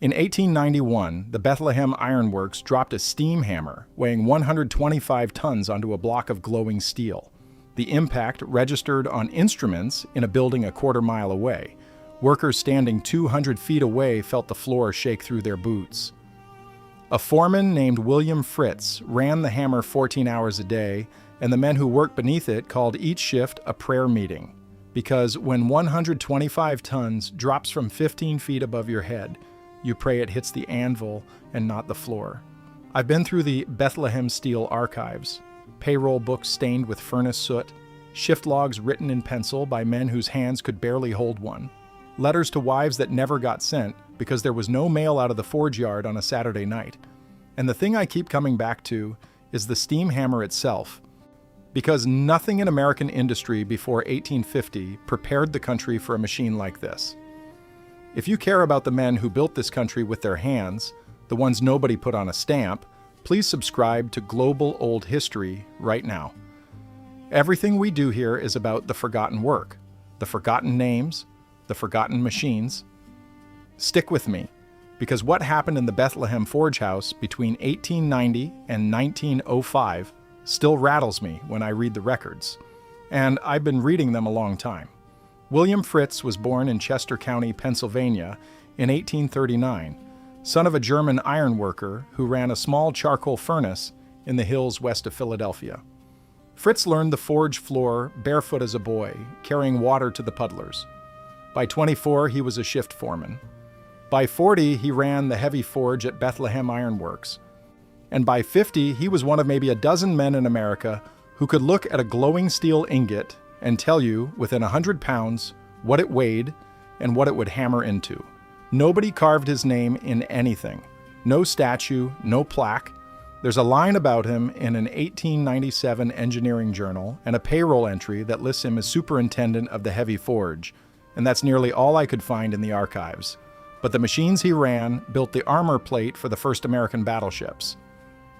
In 1891, the Bethlehem Iron Works dropped a steam hammer weighing 125 tons onto a block of glowing steel. The impact registered on instruments in a building a quarter-mile away. Workers standing 200 feet away felt the floor shake through their boots. A foreman named William Fritz ran the hammer 14 hours a day, and the men who worked beneath it called each shift a prayer meeting. Because when 125 tons drops from 15 feet above your head, you pray it hits the anvil and not the floor. I've been through the Bethlehem Steel archives, payroll books stained with furnace soot, shift logs written in pencil by men whose hands could barely hold one, letters to wives that never got sent because there was no mail out of the forge yard on a Saturday night. And the thing I keep coming back to is the steam hammer itself, because nothing in American industry before 1850 prepared the country for a machine like this. If you care about the men who built this country with their hands, the ones nobody put on a stamp, please subscribe to Global Old History right now. Everything we do here is about the forgotten work, the forgotten names, the forgotten machines. Stick with me, because what happened in the Bethlehem Forge House between 1890 and 1905 still rattles me when I read the records, and I've been reading them a long time. William Fritz was born in Chester County, Pennsylvania in 1839, son of a German iron worker who ran a small charcoal furnace in the hills west of Philadelphia. Fritz learned the forge floor barefoot as a boy, carrying water to the puddlers. By 24, he was a shift foreman. By 40, he ran the heavy forge at Bethlehem Iron Works. And by 50, he was one of maybe a dozen men in America who could look at a glowing steel ingot and tell you, within 100 pounds, what it weighed and what it would hammer into. Nobody carved his name in anything. No statue, no plaque. There's a line about him in an 1897 engineering journal and a payroll entry that lists him as superintendent of the heavy forge, and that's nearly all I could find in the archives. But the machines he ran built the armor plate for the first American battleships.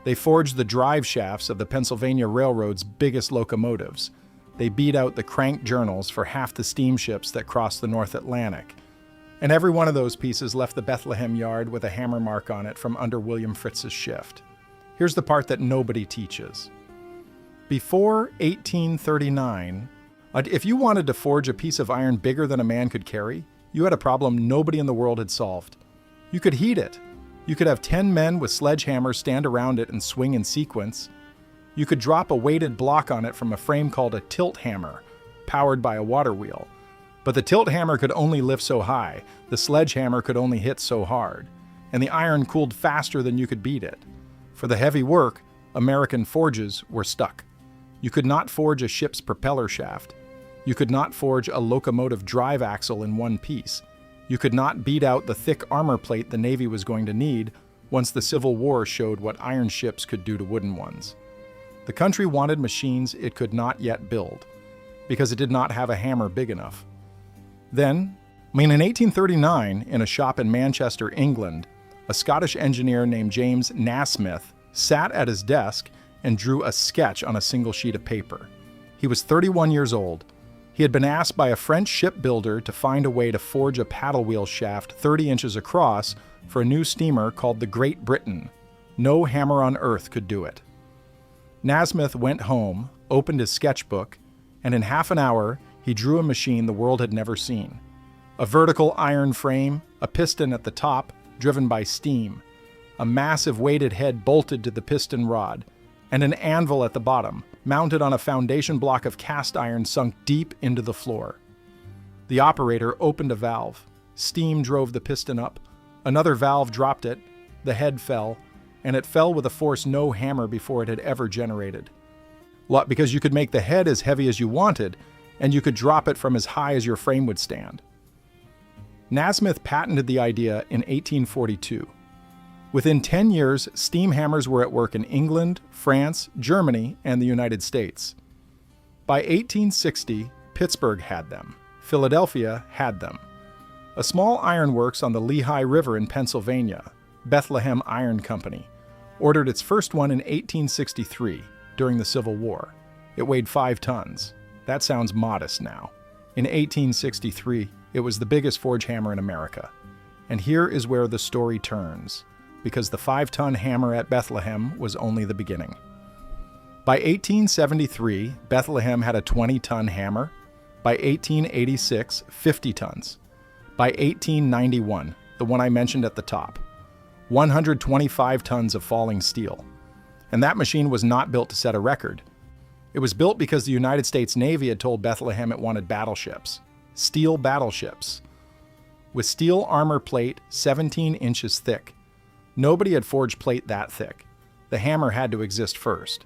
They forged the drive shafts of the Pennsylvania Railroad's biggest locomotives. They beat out the crank journals for half the steamships that crossed the North Atlantic. And every one of those pieces left the Bethlehem yard with a hammer mark on it from under William Fritz's shift. Here's the part that nobody teaches. Before 1839, if you wanted to forge a piece of iron bigger than a man could carry, you had a problem nobody in the world had solved. You could heat it. You could have 10 men with sledgehammers stand around it and swing in sequence. You could drop a weighted block on it from a frame called a tilt hammer, powered by a water wheel. But the tilt hammer could only lift so high, the sledgehammer could only hit so hard, and the iron cooled faster than you could beat it. For the heavy work, American forges were stuck. You could not forge a ship's propeller shaft. You could not forge a locomotive drive axle in one piece. You could not beat out the thick armor plate the Navy was going to need once the Civil War showed what iron ships could do to wooden ones. The country wanted machines it could not yet build, because it did not have a hammer big enough. Then, in 1839, in a shop in Manchester, England, a Scottish engineer named James Nasmyth sat at his desk and drew a sketch on a single sheet of paper. He was 31 years old. He had been asked by a French shipbuilder to find a way to forge a paddle wheel shaft 30 inches across for a new steamer called the Great Britain. No hammer on earth could do it. Nasmyth went home, opened his sketchbook, and in half an hour, he drew a machine the world had never seen. A vertical iron frame, a piston at the top, driven by steam, a massive weighted head bolted to the piston rod, and an anvil at the bottom, mounted on a foundation block of cast iron sunk deep into the floor. The operator opened a valve. Steam drove the piston up. Another valve dropped it. The head fell, and it fell with a force no hammer before it had ever generated. Because you could make the head as heavy as you wanted, and you could drop it from as high as your frame would stand. Nasmyth patented the idea in 1842. Within 10 years, steam hammers were at work in England, France, Germany, and the United States. By 1860, Pittsburgh had them. Philadelphia had them. A small ironworks on the Lehigh River in Pennsylvania, Bethlehem Iron Company, ordered its first one in 1863 during the Civil War. It weighed 5 tons. That sounds modest now. In 1863, it was the biggest forge hammer in America. And here is where the story turns, because the 5-ton hammer at Bethlehem was only the beginning. By 1873, Bethlehem had a 20-ton hammer. By 1886, 50 tons. By 1891, the one I mentioned at the top, 125 tons of falling steel. And that machine was not built to set a record. It was built because the United States Navy had told Bethlehem it wanted battleships. Steel battleships. With steel armor plate 17 inches thick. Nobody had forged plate that thick. The hammer had to exist first.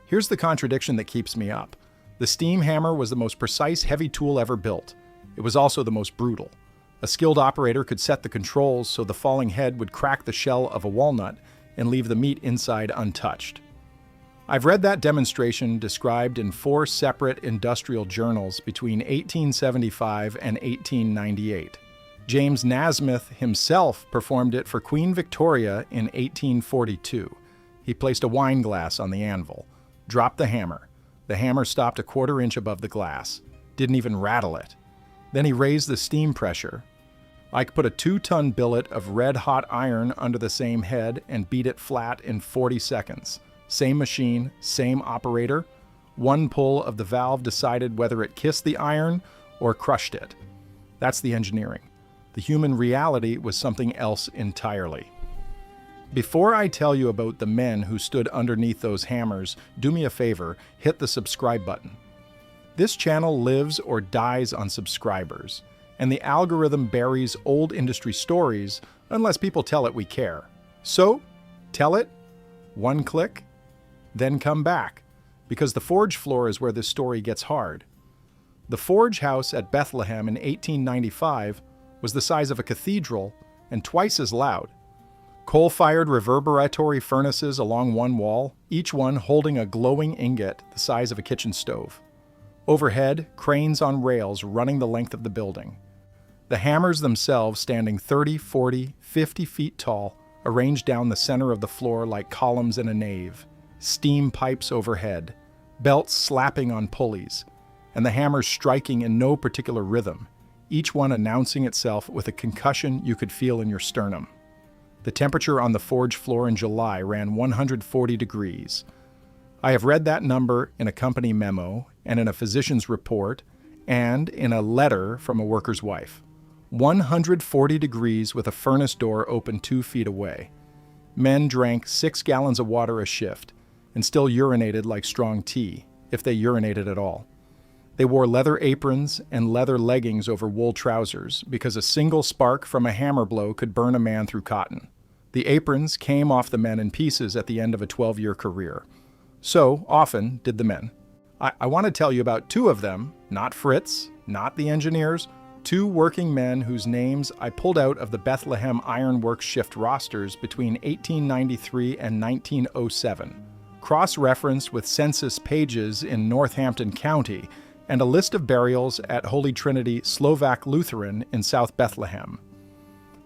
Here's the contradiction that keeps me up. The steam hammer was the most precise heavy tool ever built. It was also the most brutal. A skilled operator could set the controls so the falling head would crack the shell of a walnut and leave the meat inside untouched. I've read that demonstration described in 4 separate industrial journals between 1875 and 1898. James Nasmyth himself performed it for Queen Victoria in 1842. He placed a wine glass on the anvil, dropped the hammer. The hammer stopped a 1/4 inch above the glass, didn't even rattle it. Then he raised the steam pressure. I could put a 2-ton billet of red-hot iron under the same head and beat it flat in 40 seconds. Same machine, same operator. One pull of the valve decided whether it kissed the iron or crushed it. That's the engineering. The human reality was something else entirely. Before I tell you about the men who stood underneath those hammers, do me a favor, hit the subscribe button. This channel lives or dies on subscribers, and the algorithm buries old industry stories unless people tell it we care. So, tell it, 1 click, then come back, because the forge floor is where this story gets hard. The forge house at Bethlehem in 1895 was the size of a cathedral and twice as loud. Coal-fired reverberatory furnaces along one wall, each one holding a glowing ingot the size of a kitchen stove. Overhead, cranes on rails running the length of the building. The hammers themselves standing 30, 40, 50 feet tall, arranged down the center of the floor like columns in a nave. Steam pipes overhead, belts slapping on pulleys, and the hammers striking in no particular rhythm, each one announcing itself with a concussion you could feel in your sternum. The temperature on the forge floor in July ran 140 degrees. I have read that number in a company memo and in a physician's report and in a letter from a worker's wife. 140 degrees with a furnace door open 2 feet away. Men drank 6 gallons of water a shift and still urinated like strong tea, if they urinated at all. They wore leather aprons and leather leggings over wool trousers because a single spark from a hammer blow could burn a man through cotton. The aprons came off the men in pieces at the end of a 12-year career. So often did the men. I want to tell you about 2 of them, not Fritz, not the engineers, 2 working men whose names I pulled out of the Bethlehem Iron Works shift rosters between 1893 and 1907, cross-referenced with census pages in Northampton County, and a list of burials at Holy Trinity Slovak Lutheran in South Bethlehem.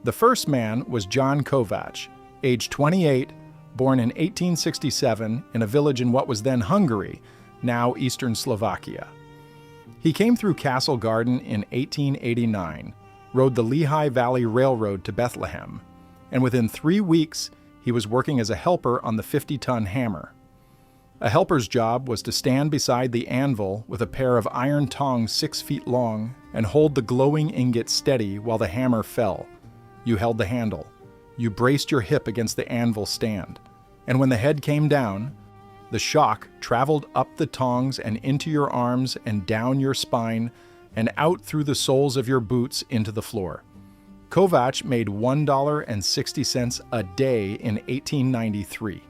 The first man was John Kovac, age 28, born in 1867 in a village in what was then Hungary, now eastern Slovakia. He came through Castle Garden in 1889, rode the Lehigh Valley Railroad to Bethlehem, and within 3 weeks he was working as a helper on the 50-ton hammer. A helper's job was to stand beside the anvil with a pair of iron tongs 6 feet long and hold the glowing ingot steady while the hammer fell. You held the handle. You braced your hip against the anvil stand. And when the head came down, the shock traveled up the tongs and into your arms and down your spine and out through the soles of your boots into the floor. Kovac made $1.60 a day in 1893.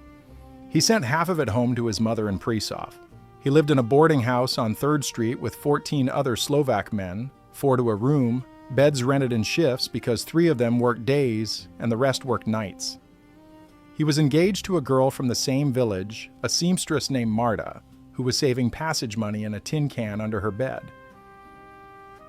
He sent half of it home to his mother in Prešov. He lived in a boarding house on 3rd Street with 14 other Slovak men, 4 to a room, beds rented in shifts because 3 of them worked days and the rest worked nights. He was engaged to a girl from the same village, a seamstress named Marta, who was saving passage money in a tin can under her bed.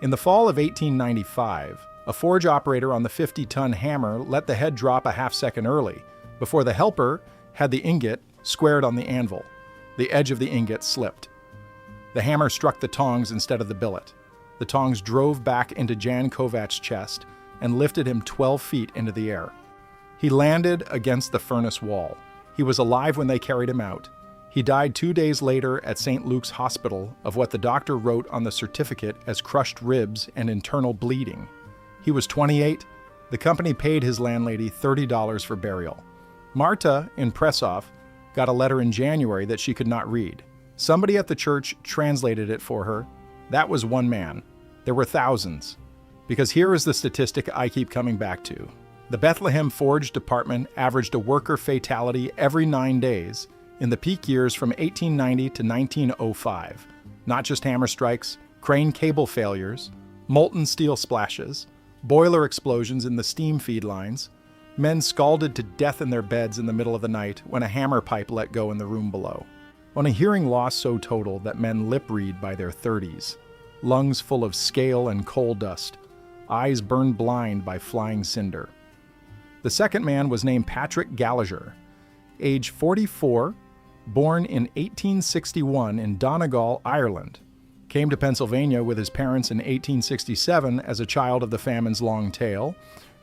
In the fall of 1895, a forge operator on the 50-ton hammer let the head drop a half second early, before the helper had the ingot squared on the anvil. The edge of the ingot slipped. The hammer struck the tongs instead of the billet. The tongs drove back into Jan Kovac's chest, and lifted him 12 feet into the air. He landed against the furnace wall. He was alive when they carried him out. He died 2 days later at St. Luke's Hospital of what the doctor wrote on the certificate as crushed ribs and internal bleeding. He was 28. The company paid his landlady $30 for burial. Marta, in Pressov, got a letter in January that she could not read. Somebody at the church translated it for her. That was one man. There were thousands. Because here is the statistic I keep coming back to. The Bethlehem Forge Department averaged a worker fatality every 9 days in the peak years from 1890 to 1905. Not just hammer strikes, crane cable failures, molten steel splashes, boiler explosions in the steam feed lines, men scalded to death in their beds in the middle of the night when a hammer pipe let go in the room below. On a hearing loss so total that men lip-read by their 30s, lungs full of scale and coal dust, eyes burned blind by flying cinder. The second man was named Patrick Gallagher, age 44, born in 1861 in Donegal, Ireland. Came to Pennsylvania with his parents in 1867 as a child of the famine's long tail,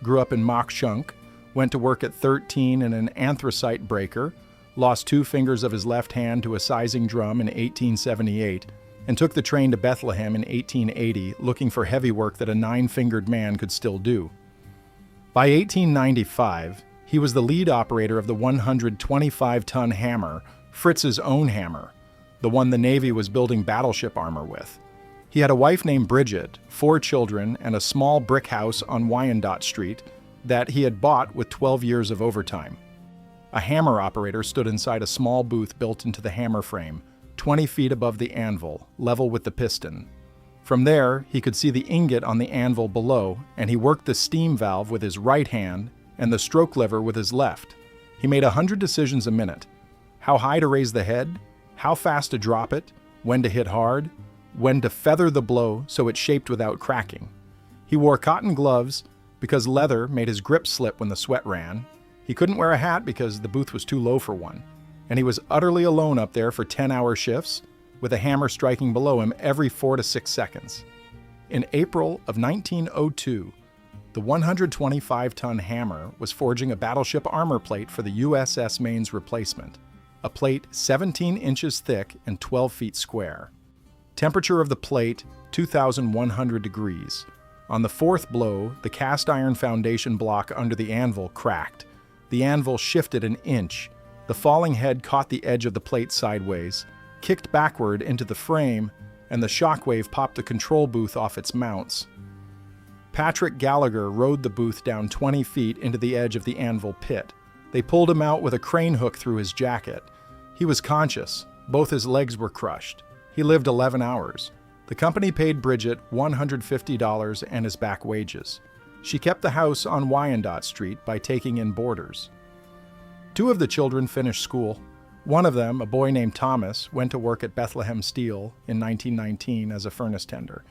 grew up in Mock-Shunk, went to work at 13 in an anthracite breaker, lost 2 fingers of his left hand to a sizing drum in 1878, and took the train to Bethlehem in 1880 looking for heavy work that a 9-fingered man could still do. By 1895, he was the lead operator of the 125-ton hammer, Fritz's own hammer, the one the Navy was building battleship armor with. He had a wife named Bridget, 4 children, and a small brick house on Wyandotte Street that he had bought with 12 years of overtime. A hammer operator stood inside a small booth built into the hammer frame, 20 feet above the anvil, level with the piston. From there, he could see the ingot on the anvil below, and he worked the steam valve with his right hand and the stroke lever with his left. He made 100 decisions a minute. How high to raise the head, how fast to drop it, when to hit hard, when to feather the blow so it shaped without cracking. He wore cotton gloves because leather made his grip slip when the sweat ran. He couldn't wear a hat because the booth was too low for one. And he was utterly alone up there for 10-hour shifts, with a hammer striking below him every 4 to 6 seconds. In April of 1902, the 125-ton hammer was forging a battleship armor plate for the USS Maine's replacement, a plate 17 inches thick and 12 feet square. Temperature of the plate, 2,100 degrees. On the 4th blow, the cast iron foundation block under the anvil cracked. The anvil shifted an inch. The falling head caught the edge of the plate sideways, kicked backward into the frame, and the shockwave popped the control booth off its mounts. Patrick Gallagher rode the booth down 20 feet into the edge of the anvil pit. They pulled him out with a crane hook through his jacket. He was conscious. Both his legs were crushed. He lived 11 hours. The company paid Bridget $150 and his back wages. She kept the house on Wyandotte Street by taking in boarders. 2 of the children finished school. One of them, a boy named Thomas, went to work at Bethlehem Steel in 1919 as a furnace tender.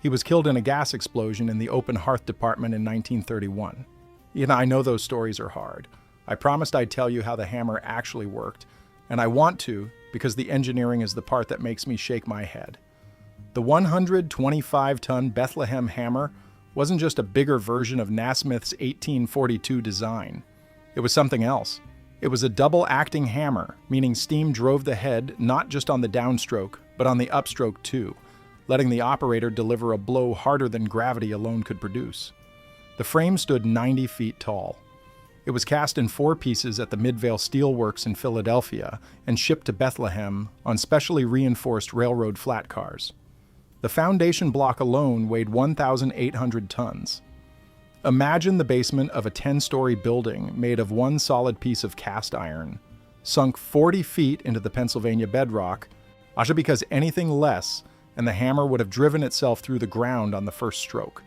He was killed in a gas explosion in the open hearth department in 1931. I know those stories are hard. I promised I'd tell you how the hammer actually worked, and I want to because the engineering is the part that makes me shake my head. The 125-ton Bethlehem hammer wasn't just a bigger version of Nasmyth's 1842 design. It was something else. It was a double-acting hammer, meaning steam drove the head not just on the downstroke, but on the upstroke too, letting the operator deliver a blow harder than gravity alone could produce. The frame stood 90 feet tall. It was cast in 4 pieces at the Midvale Steel Works in Philadelphia and shipped to Bethlehem on specially reinforced railroad flat cars. The foundation block alone weighed 1,800 tons. Imagine the basement of a 10-story building made of one solid piece of cast iron, sunk 40 feet into the Pennsylvania bedrock, because anything less, and the hammer would have driven itself through the ground on the first stroke.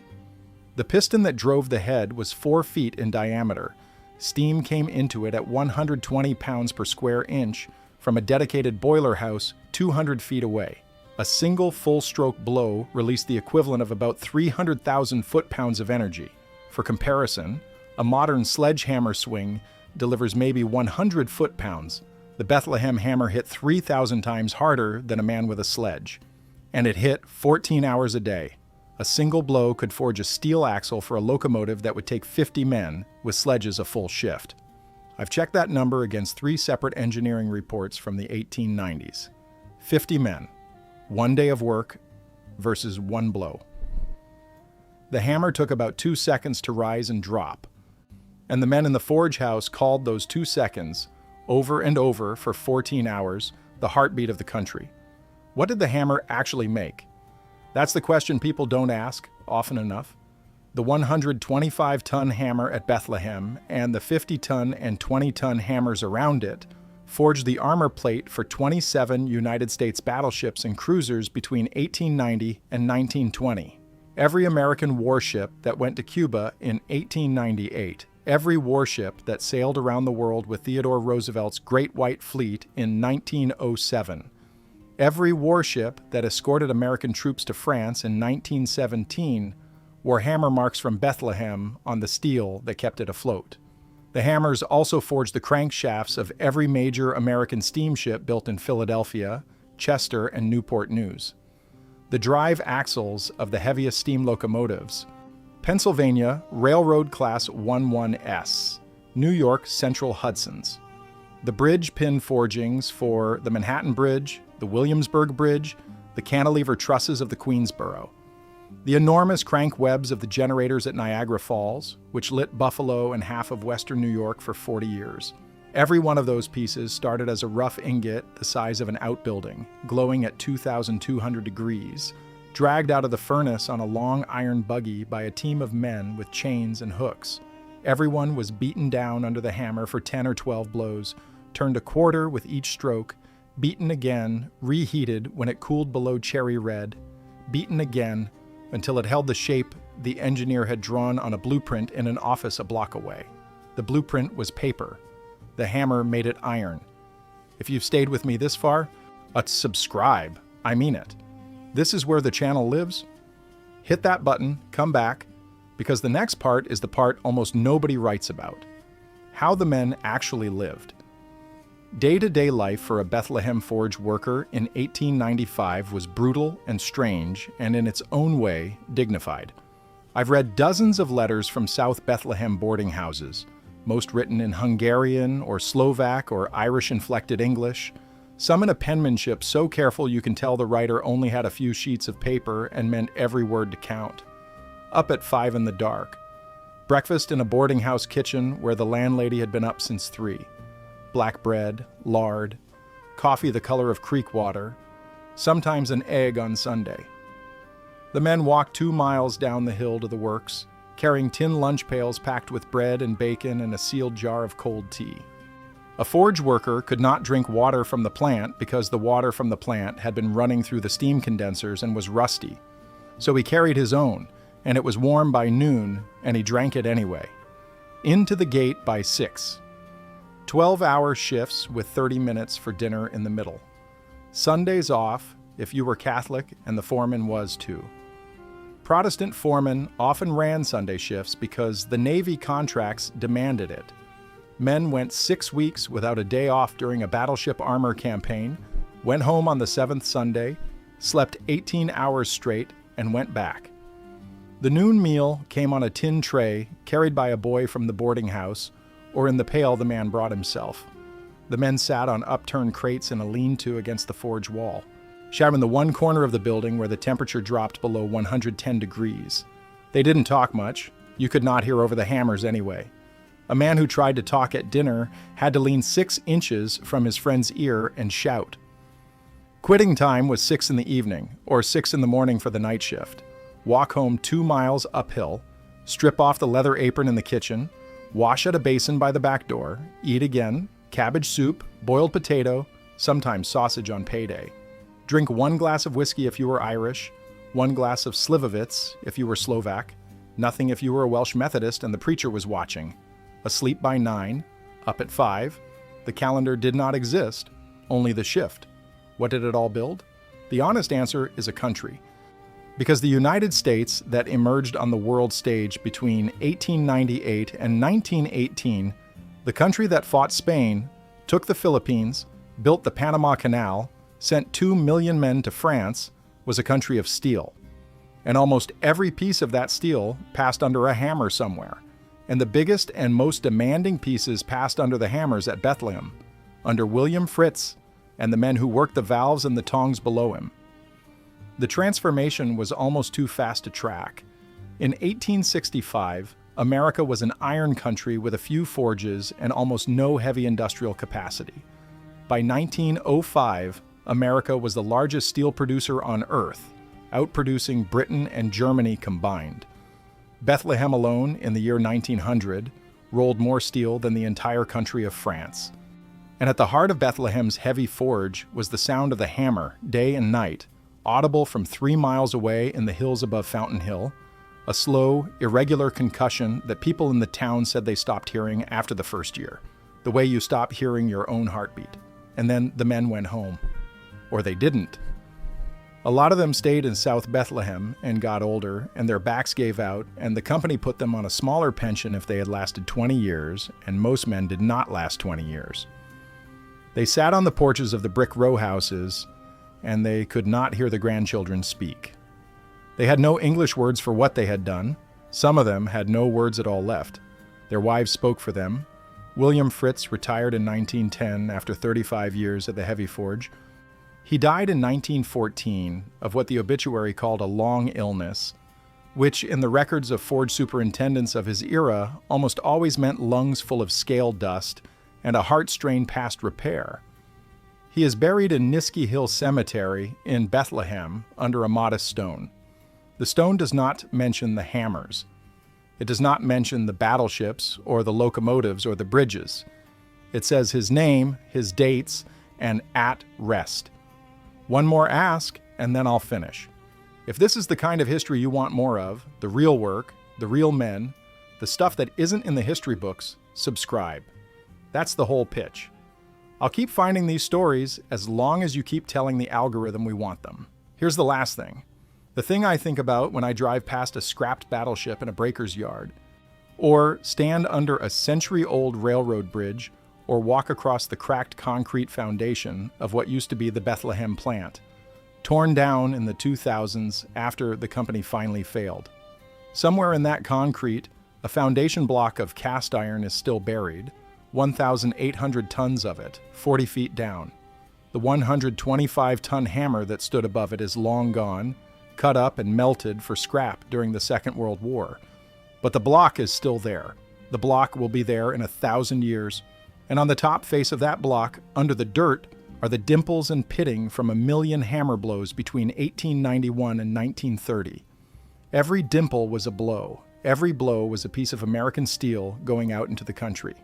The piston that drove the head was 4 feet in diameter. Steam came into it at 120 pounds per square inch from a dedicated boiler house 200 feet away. A single full-stroke blow released the equivalent of about 300,000 foot-pounds of energy. For comparison, a modern sledgehammer swing delivers maybe 100 foot-pounds. The Bethlehem hammer hit 3,000 times harder than a man with a sledge. And it hit 14 hours a day. A single blow could forge a steel axle for a locomotive that would take 50 men, with sledges a full shift. I've checked that number against 3 separate engineering reports from the 1890s. 50 men, 1 day of work versus 1 blow. The hammer took about 2 seconds to rise and drop, and the men in the forge house called those 2 seconds, over and over for 14 hours, the heartbeat of the country. What did the hammer actually make? That's the question people don't ask often enough. The 125-ton hammer at Bethlehem and the 50-ton and 20-ton hammers around it forged the armor plate for 27 United States battleships and cruisers between 1890 and 1920. Every American warship that went to Cuba in 1898, every warship that sailed around the world with Theodore Roosevelt's Great White Fleet in 1907, every warship that escorted American troops to France in 1917 wore hammer marks from Bethlehem on the steel that kept it afloat. The hammers also forged the crankshafts of every major American steamship built in Philadelphia, Chester, and Newport News. The drive axles of the heaviest steam locomotives, Pennsylvania Railroad Class 11S, New York Central Hudsons. The bridge pin forgings for the Manhattan Bridge, the Williamsburg Bridge, the cantilever trusses of the Queensboro. The enormous crank webs of the generators at Niagara Falls, which lit Buffalo and half of western New York for 40 years. Every one of those pieces started as a rough ingot the size of an outbuilding, glowing at 2,200 degrees, dragged out of the furnace on a long iron buggy by a team of men with chains and hooks. Everyone was beaten down under the hammer for 10 or 12 blows, turned a quarter with each stroke, beaten again, reheated when it cooled below cherry red, beaten again until it held the shape the engineer had drawn on a blueprint in an office a block away. The blueprint was paper. The hammer made it iron. If you've stayed with me this far, subscribe. I mean it. This is where the channel lives. Hit that button, come back, because the next part is the part almost nobody writes about. How the men actually lived. Day-to-day life for a Bethlehem forge worker in 1895 was brutal and strange, and in its own way, dignified. I've read dozens of letters from South Bethlehem boarding houses, most written in Hungarian or Slovak or Irish-inflected English, some in a penmanship so careful you can tell the writer only had a few sheets of paper and meant every word to count. Up at 5 in the dark. Breakfast in a boarding house kitchen where the landlady had been up since 3. Black bread, lard, coffee the color of creek water, sometimes an egg on Sunday. The men walked 2 miles down the hill to the works, carrying tin lunch pails packed with bread and bacon and a sealed jar of cold tea. A forge worker could not drink water from the plant because the water from the plant had been running through the steam condensers and was rusty. So he carried his own, and it was warm by noon, and he drank it anyway. Into the gate by 6. 12-hour shifts with 30 minutes for dinner in the middle. Sundays off if you were Catholic, and the foreman was too. Protestant foremen often ran Sunday shifts because the Navy contracts demanded it. Men went 6 weeks without a day off during a battleship armor campaign, went home on the 7th Sunday, slept 18 hours straight, and went back. The noon meal came on a tin tray carried by a boy from the boarding house, or in the pail the man brought himself. The men sat on upturned crates in a lean-to against the forge wall, shouting in the one corner of the building where the temperature dropped below 110 degrees. They didn't talk much. You could not hear over the hammers anyway. A man who tried to talk at dinner had to lean 6 inches from his friend's ear and shout. Quitting time was 6 in the evening, or 6 in the morning for the night shift. Walk home 2 miles uphill, strip off the leather apron in the kitchen, wash at a basin by the back door, eat again, cabbage soup, boiled potato, sometimes sausage on payday. Drink 1 glass of whiskey if you were Irish, 1 glass of slivovitz if you were Slovak, nothing if you were a Welsh Methodist and the preacher was watching. Asleep by 9, up at 5. The calendar did not exist, only the shift. What did it all build? The honest answer is a country. Because the United States that emerged on the world stage between 1898 and 1918, the country that fought Spain, took the Philippines, built the Panama Canal, sent 2 million men to France, was a country of steel. and almost every piece of that steel passed under a hammer somewhere. And the biggest and most demanding pieces passed under the hammers at Bethlehem, under William Fritz and the men who worked the valves and the tongs below him. The transformation was almost too fast to track. In 1865, America was an iron country with a few forges and almost no heavy industrial capacity. By 1905, America was the largest steel producer on Earth, outproducing Britain and Germany combined. Bethlehem alone, in the year 1900, rolled more steel than the entire country of France. And at the heart of Bethlehem's heavy forge was the sound of the hammer, day and night, audible from 3 miles away in the hills above Fountain Hill, a slow, irregular concussion that people in the town said they stopped hearing after the first year, the way you stop hearing your own heartbeat. And then the men went home. Or they didn't. A lot of them stayed in South Bethlehem and got older, and their backs gave out, and the company put them on a smaller pension if they had lasted 20 years, and most men did not last 20 years. They sat on the porches of the brick row houses, and they could not hear the grandchildren speak. They had no English words for what they had done. Some of them had no words at all left. Their wives spoke for them. William Fritz retired in 1910 after 35 years at the heavy forge. He died in 1914 of what the obituary called a long illness, which in the records of forge superintendents of his era almost always meant lungs full of scale dust and a heart strain past repair. He is buried in Niskey Hill Cemetery in Bethlehem under a modest stone. The stone does not mention the hammers. It does not mention the battleships or the locomotives or the bridges. It says his name, his dates, and at rest. One more ask, and then I'll finish. If this is the kind of history you want more of, the real work, the real men, the stuff that isn't in the history books, subscribe. That's the whole pitch. I'll keep finding these stories as long as you keep telling the algorithm we want them. Here's the last thing. The thing I think about when I drive past a scrapped battleship in a breaker's yard, or stand under a century-old railroad bridge, or walk across the cracked concrete foundation of what used to be the Bethlehem plant, torn down in the 2000s after the company finally failed. Somewhere in that concrete, a foundation block of cast iron is still buried, 1,800 tons of it, 40 feet down. The 125-ton hammer that stood above it is long gone, cut up and melted for scrap during the Second World War. But the block is still there. The block will be there in 1,000 years. And on the top face of that block, under the dirt, are the dimples and pitting from 1 million hammer blows between 1891 and 1930. Every dimple was a blow. Every blow was a piece of American steel going out into the country.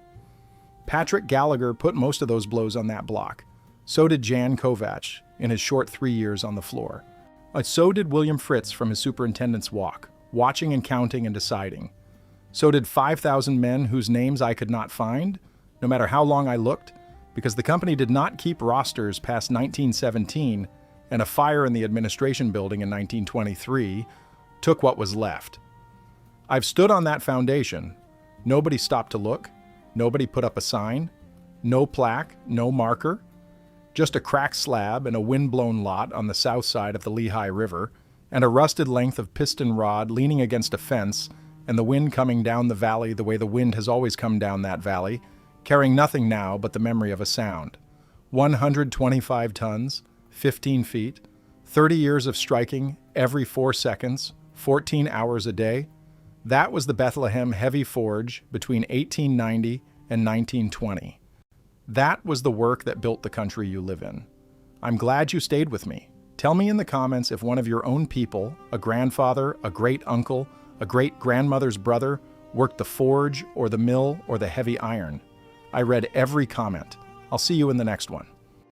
Patrick Gallagher put most of those blows on that block. So did Jan Kovacs in his short 3 years on the floor. So did William Fritz from his superintendent's walk, watching and counting and deciding. So did 5,000 men whose names I could not find, no matter how long I looked, because the company did not keep rosters past 1917, and a fire in the administration building in 1923 took what was left. I've stood on that foundation. Nobody stopped to look. Nobody put up a sign. No plaque, no marker. Just a cracked slab and a wind-blown lot on the south side of the Lehigh River, and a rusted length of piston rod leaning against a fence, and the wind coming down the valley the way the wind has always come down that valley, carrying nothing now but the memory of a sound. 125 tons, 15 feet, 30 years of striking every 4 seconds, 14 hours a day. That was the Bethlehem heavy forge between 1890 and 1920. That was the work that built the country you live in. I'm glad you stayed with me. Tell me in the comments if one of your own people, a grandfather, a great uncle, a great grandmother's brother, worked the forge or the mill or the heavy iron. I read every comment. I'll see you in the next one.